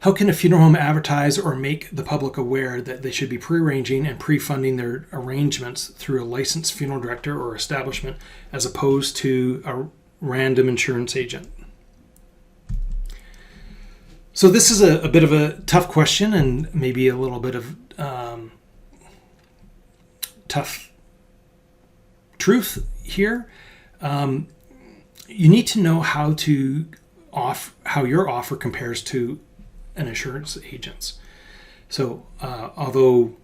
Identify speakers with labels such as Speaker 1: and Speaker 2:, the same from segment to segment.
Speaker 1: How can a funeral home advertise or make the public aware that they should be pre-arranging and pre-funding their arrangements through a licensed funeral director or establishment as opposed to a random insurance agent? So this is a bit of a tough question and maybe a little bit of tough truth here. You need to know how your offer compares to an insurance agent's. So although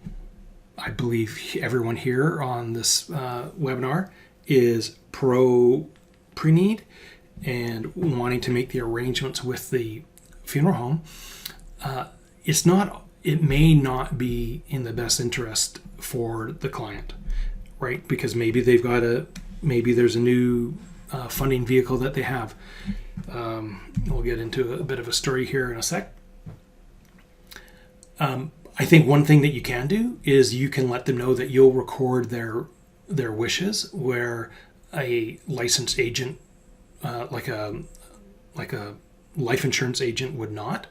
Speaker 1: I believe everyone here on this webinar is pre-need and wanting to make the arrangements with the funeral home, it may not be in the best interest for the client, right? Because maybe maybe there's a new funding vehicle that they have. We'll get into a bit of a story here in a sec. I think one thing that you can do is you can let them know that you'll record their wishes, where a licensed agent, like a life insurance agent, would not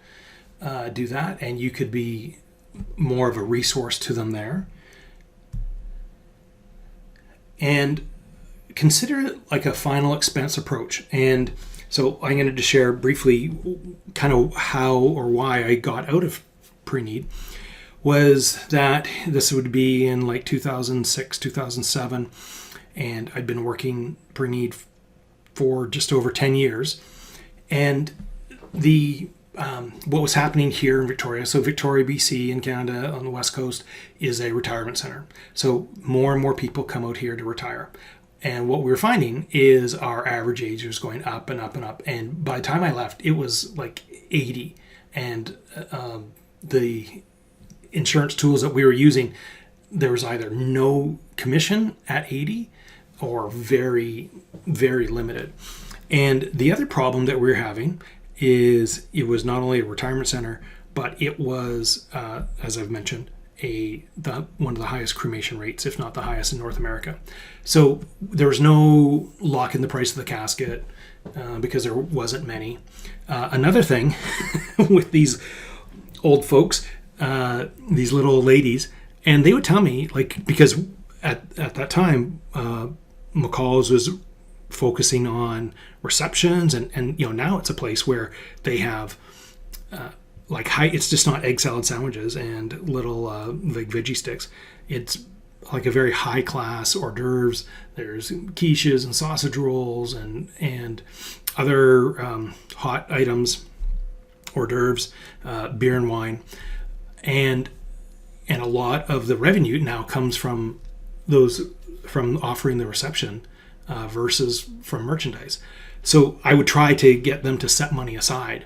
Speaker 1: do that, and you could be more of a resource to them there. And consider it like a final expense approach. And so I'm going to just share briefly kind of how or why I got out of pre-need. Was that this would be in like 2006, 2007, and I'd been working pre-need for just over 10 years. And what was happening here in Victoria, so Victoria, BC in Canada on the West Coast is a retirement center. So more and more people come out here to retire. And what we were finding is our average age was going up and up and up. And by the time I left, it was like 80. And the insurance tools that we were using, there was either no commission at 80 or very, very limited. And the other problem that we were having is it was not only a retirement center, but it was, as I've mentioned, one of the highest cremation rates, if not the highest in North America. So there was no lock in the price of the casket because there wasn't many. Another thing with these old folks, these little old ladies, and they would tell me, like, because at that time, McCall's was focusing on receptions, and now it's a place where they have it's just not egg salad sandwiches and little like veggie sticks. It's like a very high class hors d'oeuvres. There's quiches and sausage rolls and other hot items, hors d'oeuvres, beer and wine, and a lot of the revenue now comes from offering the reception versus from merchandise. So I would try to get them to set money aside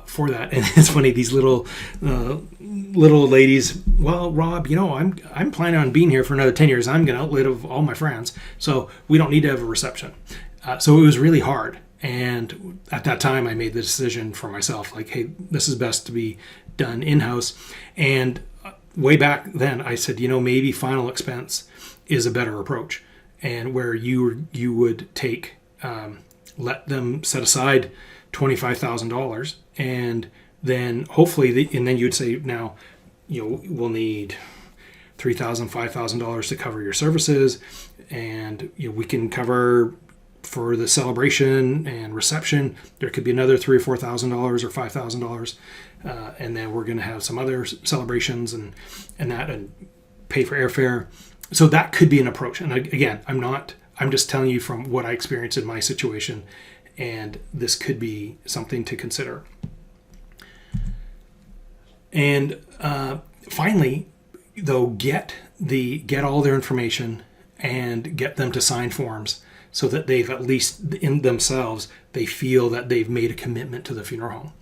Speaker 1: for that. And it's funny, these little ladies, well, Rob, I'm planning on being here for another 10 years. I'm going to outlive all my friends, so we don't need to have a reception. So it was really hard. And at that time, I made the decision for myself, like, hey, this is best to be done in-house. And way back then, I said, maybe final expense is a better approach, and where you would take, let them set aside $25,000, and then hopefully, and then you'd say, now, we'll need $3,000, $5,000 to cover your services, and we can cover for the celebration and reception. There could be another $3,000 or $4,000 or $5,000, and then we're going to have some other celebrations and pay for airfare. So that could be an approach. And again, I'm just telling you from what I experienced in my situation, and this could be something to consider. And finally, though, get all their information and get them to sign forms so that they've, at least in themselves, they feel that they've made a commitment to the funeral home.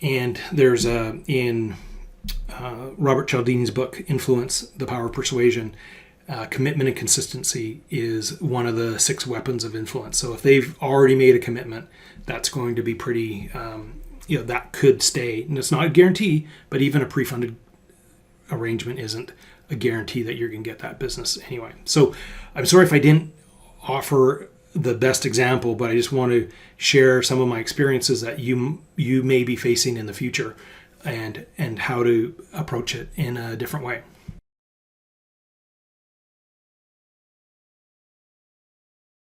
Speaker 1: And there's in Robert Cialdini's book, Influence, The Power of Persuasion, commitment and consistency is one of the 6 weapons of influence. So if they've already made a commitment, that's going to be pretty, that could stay. And it's not a guarantee, but even a pre-funded arrangement isn't a guarantee that you're going to get that business anyway. So I'm sorry if I didn't offer the best example, but I just want to share some of my experiences that you may be facing in the future, and how to approach it in a different way.